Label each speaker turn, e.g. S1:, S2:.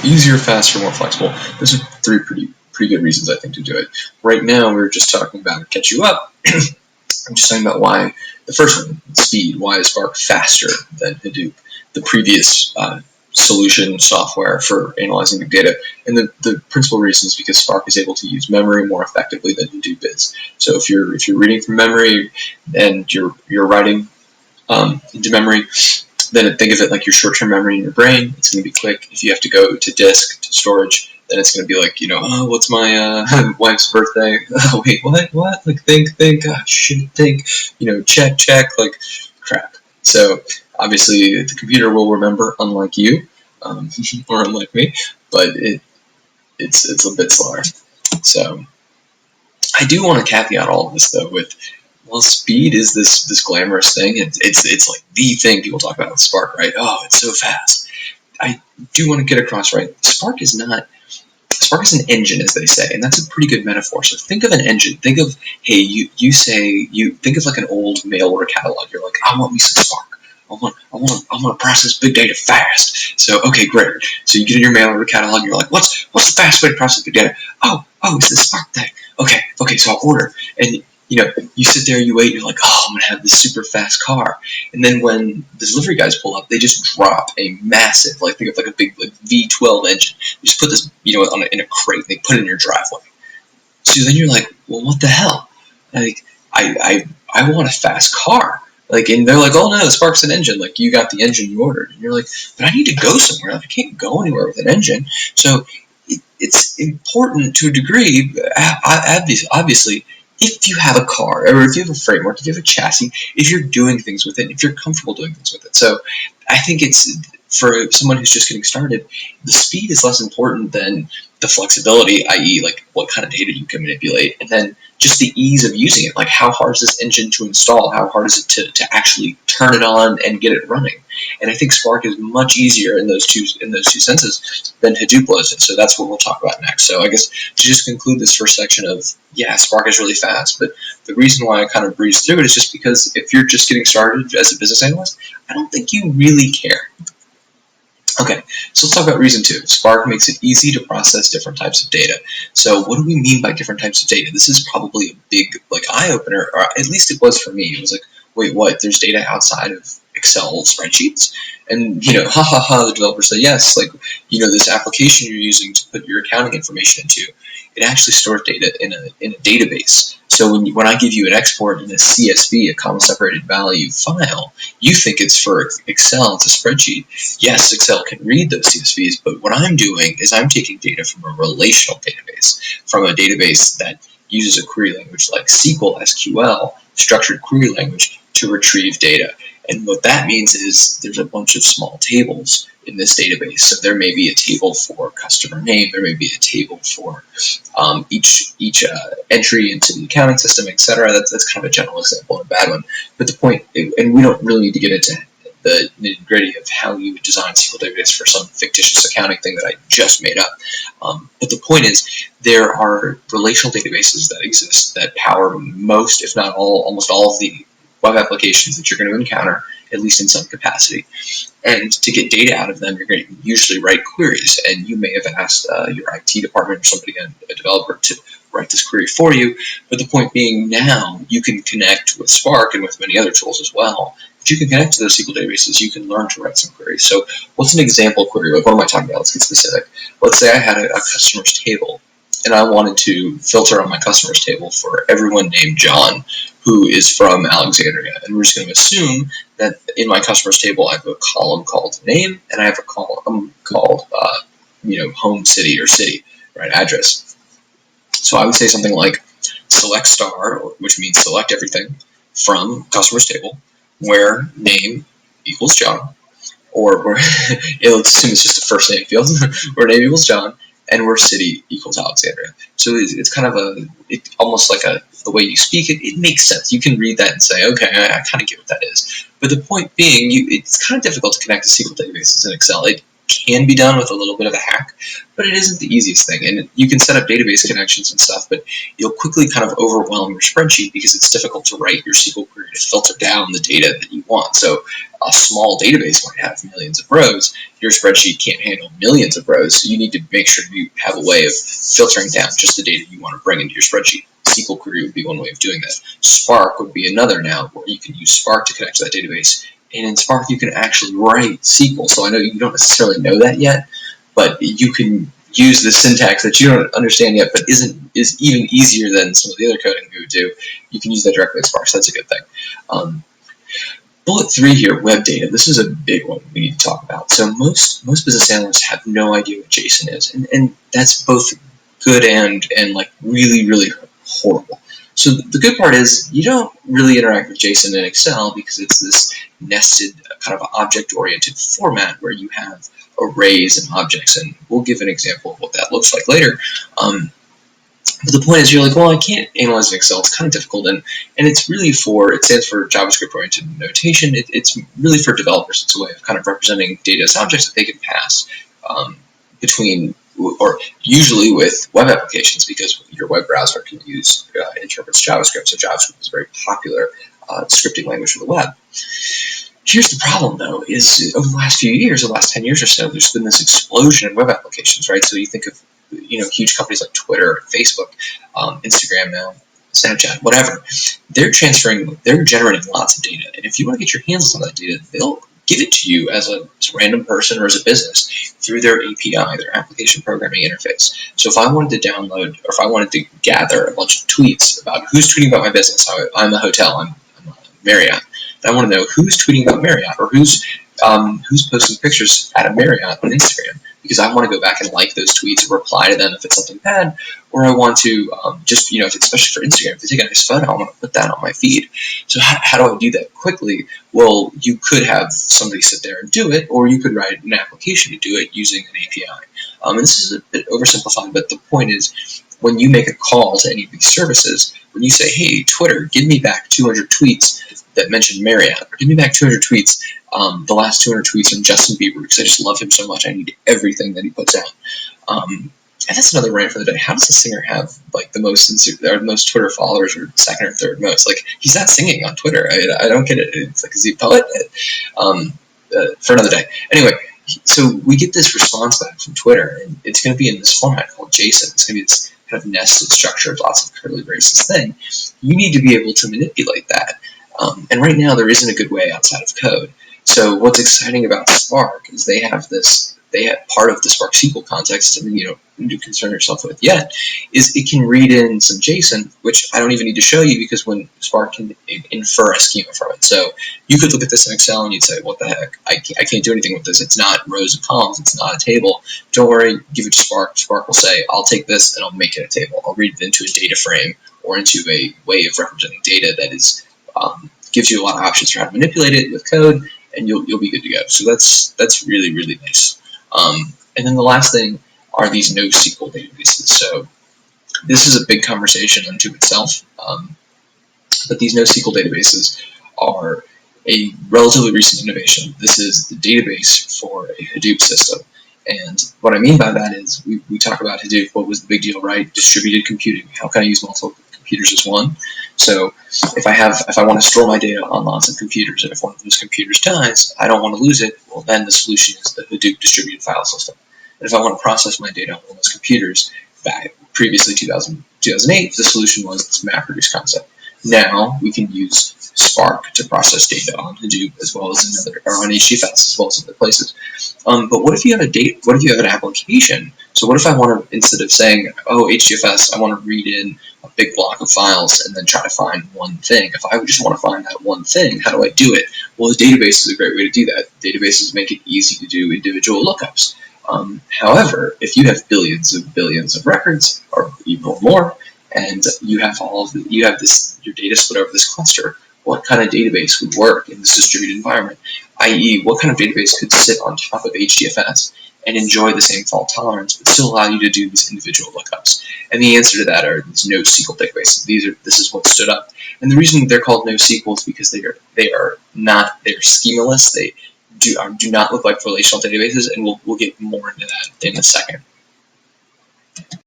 S1: easier, faster, more flexible. Those are three pretty good reasons, I think, to do it. Right now, we're just talking about catch you up. I'm just talking about why the first one, speed. Why is Spark faster than Hadoop, the previous solution software for analyzing big data? And the principal reason is because Spark is able to use memory more effectively than Hadoop is. So if you're reading from memory and you're writing into memory, then think of it like your short-term memory in your brain. It's going to be quick. If you have to go to disk, to storage, then it's going to be like, oh, what's my wife's birthday? Oh, wait, what? Like, think, shit, think, check, like, crap. So, obviously, the computer will remember, unlike you, or unlike me, but it's a bit slower. So, I do want to caveat all of this, though, with, well, speed is this glamorous thing. It's like the thing people talk about with Spark, right? Oh, it's so fast. I do want to get across, right? Spark is an engine, as they say, and that's a pretty good metaphor. So think of an engine. Think of, hey, you think of like an old mail order catalog. You're like, I want me some Spark. I want to process big data fast. So okay, great. So you get in your mail order catalog. You're like, what's the fast way to process big data? Oh, it's the Spark thing. Okay, so I'll order. And you sit there, you wait, you're like, oh, I'm going to have this super fast car. And then when the delivery guys pull up, they just drop a massive, like, think of like a big V12 engine. You just put this, in a crate, and they put it in your driveway. So then you're like, well, what the hell? Like, I want a fast car. Like, and they're like, oh no, the Spark's an engine. Like, you got the engine you ordered. And you're like, but I need to go somewhere. Like, I can't go anywhere with an engine. So it's important to a degree, obviously, if you have a car, or if you have a framework, if you have a chassis, if you're doing things with it, if you're comfortable doing things with it. So I think it's, for someone who's just getting started, the speed is less important than the flexibility, i.e. like what kind of data you can manipulate, and then just the ease of using it. Like, how hard is this engine to install? How hard is it to actually turn it on and get it running? And I think Spark is much easier in those two senses than Hadoop was, and so that's what we'll talk about next. So I guess to just conclude this first section of, yeah, Spark is really fast, but the reason why I kind of breezed through it is just because if you're just getting started as a business analyst, I don't think you really care. Okay, so let's talk about reason 2. Spark makes it easy to process different types of data. So what do we mean by different types of data? This is probably a big eye-opener, or at least it was for me. It was like, wait, what? There's data outside of Excel spreadsheets? And, the developers say, yes, like, this application you're using to put your accounting information into, it actually stores data in a database. So when I give you an export in a CSV, a comma separated value file, you think it's for Excel, it's a spreadsheet. Yes, Excel can read those CSVs, but what I'm doing is I'm taking data from a relational database, from a database that uses a query language like SQL, structured query language, to retrieve data. And what that means is there's a bunch of small tables in this database. So there may be a table for customer name, there may be a table for each entry into the accounting system, etc. That's kind of a general example and a bad one. But the point, and we don't really need to get into the nitty-gritty of how you would design SQL database for some fictitious accounting thing that I just made up. But the point is, there are relational databases that exist that power most, if not all, almost all of the web applications that you're going to encounter, at least in some capacity. And to get data out of them, you're going to usually write queries, and you may have asked your IT department or somebody, a developer, to write this query for you. But the point being, now you can connect with Spark and with many other tools as well. But you can connect to those SQL databases. You can learn to write some queries. So what's an example query? Like, what am I talking about? Let's get specific. Let's say I had a customer's table, and I wanted to filter on my customer's table for everyone named John who is from Alexandria. And we're just going to assume that in my customer's table, I have a column called name, and I have a column called, home city or city, right, address. So I would say something like select star, which means select everything from customer's table, where name equals John, or let's assume it's just a first name field, where name equals John, and where city equals Alexandria. So it's kind of almost like the way you speak it, it makes sense. You can read that and say, okay, I kind of get what that is. But the point being, it's kind of difficult to connect to SQL databases in Excel. can be done with a little bit of a hack, but it isn't the easiest thing. And you can set up database connections and stuff, but you'll quickly kind of overwhelm your spreadsheet because it's difficult to write your SQL query to filter down the data that you want. So a small database might have millions of rows. Your spreadsheet can't handle millions of rows, so you need to make sure you have a way of filtering down just the data you want to bring into your spreadsheet. SQL query would be one way of doing that. Spark would be another now, where you can use Spark to connect to that database. And in Spark, you can actually write SQL. So I know you don't necessarily know that yet, but you can use the syntax that you don't understand yet, but is even easier than some of the other coding we would do. You can use that directly in Spark, so that's a good thing. Bullet 3 here, web data. This is a big one we need to talk about. So most business analysts have no idea what JSON is, and that's both good and like really horrible. So the good part is you don't really interact with JSON in Excel because it's this nested kind of object-oriented format where you have arrays and objects, and we'll give an example of what that looks like later. But the point is, you're like, well, I can't analyze in Excel. It's kind of difficult, and it's really it stands for JavaScript-oriented notation. It's really for developers. It's a way of kind of representing data as objects that they can pass between, or usually with web applications, because your web browser can interprets JavaScript. So JavaScript is a very popular scripting language for the web. Here's the problem, though, is over the last few years, the last 10 years or so, there's been this explosion in web applications, right? So you think of huge companies like Twitter, Facebook, Instagram now, Snapchat, whatever. They're generating lots of data, and if you want to get your hands on that data, they'll give it to you as a random person or as a business through their API, their application programming interface. So if I wanted to download, or if I wanted to gather a bunch of tweets about who's tweeting about my business, I'm a hotel, I'm Marriott, and I want to know who's tweeting about Marriott, or who's posting pictures at a Marriott on Instagram, because I want to go back and like those tweets or reply to them if it's something bad, or I want to just, if it's, especially for Instagram, if they take a nice photo, I want to put that on my feed. So how do I do that quickly? Well, you could have somebody sit there and do it, or you could write an application to do it using an API. And this is a bit oversimplified, but the point is, when you make a call to any of these services, when you say, hey, Twitter, give me back 200 tweets that mention Marriott, or give me back 200 tweets, the last 200 tweets on Justin Bieber, because I just love him so much, I need everything that he puts out. And that's another rant for the day. How does a singer have like the most Twitter followers, or second or third most? Like, he's not singing on Twitter. I don't get it. It's like, is he a poet? For another day. Anyway, so we get this response back from Twitter, and it's going to be in this format called JSON. It's going to be this kind of nested structure with lots of curly braces thing. You need to be able to manipulate that. And right now, there isn't a good way outside of code. So what's exciting about Spark is they have part of the Spark SQL context, something you don't need to concern yourself with yet, is it can read in some JSON, which I don't even need to show you, because when Spark can infer a schema from it. So you could look at this in Excel and you'd say, what the heck, I can't do anything with this. It's not rows and columns. It's not a table. Don't worry, give it to Spark. Spark will say, I'll take this and I'll make it a table. I'll read it into a data frame or into a way of representing data that is gives you a lot of options for how to manipulate it with code, and you'll be good to go. So that's really nice. And then the last thing are these NoSQL databases. So this is a big conversation unto itself, but these NoSQL databases are a relatively recent innovation. This is the database for a Hadoop system. And what I mean by that is we talk about Hadoop. What was the big deal, right? Distributed computing. How can I use multiple computers as one? So if I want to store my data on lots of computers, and if one of those computers dies, I don't want to lose it, well, then the solution is the Hadoop distributed file system. And if I want to process my data on one of those computers, back previously 2008, the solution was this MapReduce concept. Now we can use Spark to process data on Hadoop as well as on HDFS as well as other places. But what if you have what if you have an application? So what if I want to, instead of saying, oh, HDFS, I want to read in a big block of files and then try to find one thing. If I just want to find that one thing, how do I do it? Well, the database is a great way to do that. Databases make it easy to do individual lookups. However, if you have billions of records, or even more, and you have your data split over this cluster, what kind of database would work in this distributed environment? I.e., what kind of database could sit on top of HDFS and enjoy the same fault tolerance, but still allow you to do these individual lookups? And the answer to that are these NoSQL databases. This is what stood up. And the reason they're called NoSQL is because they're schemaless. do not look like relational databases, and we'll get more into that in a second.